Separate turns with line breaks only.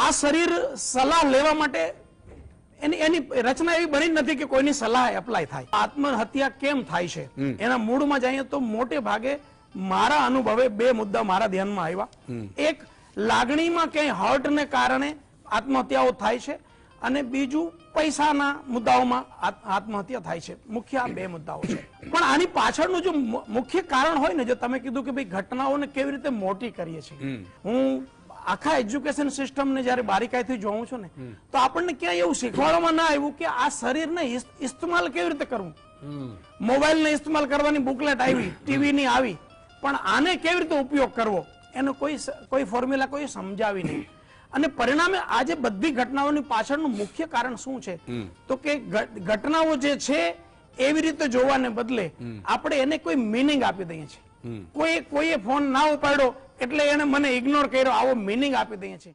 આ શરીર સલાહ લેવા માટે એની રચના એવી બની નથી કે કોઈની સલાહ એપ્લાય થાય. આત્મહત્યા કેમ થાય છે એના મૂળમાં જઈએ તો મોટે ભાગે મારા અનુભવે બે મુદ્દા મારા ધ્યાનમાં આવ્યા. એક, લાગણીમાં ક્યાંય હર્ટને કારણે આત્મહત્યાઓ થાય છે, અને બીજું પૈસાના મુદ્દાઓમાં આત્મહત્યા થાય છે. મુખ્ય આ બે મુદ્દાઓ છે. પણ આની પાછળનું જો મુખ્ય કારણ હોય ને, જો તમે કીધું કે ભાઈ ઘટનાઓને કેવી રીતે મોટી કરીએ છીએ, હું આખા એજ્યુકેશન સિસ્ટમને જયારે બારીકાઈથી જોઉં છું ને, તો આપણને ક્યાંય એવું શીખવાડવામાં ના આવ્યું કે આ શરીરને ઇસ્તેમાલ કેવી રીતે કરવું. મોબાઈલને ઇસ્તેમાલ કરવાની બુકલેટ આવી, ટીવીની આવી, પણ આને કેવી રીતે ઉપયોગ કરવો એનો કોઈ ફોર્મ્યુલા કોઈ સમજાવી નહીં. અને પરિણામે આજે બધી ઘટનાઓની પાછળનું મુખ્ય કારણ શું છે, તો કે ઘટનાઓ જે છે એવી રીતે જોવાને બદલે આપણે એને કોઈ મિનિંગ આપી દઈએ છીએ. કોઈએ ફોન ના ઉપાડ્યો એટલે એને મને ઇગ્નોર કર્યો, આવો મિનિંગ આપી દઈએ છીએ.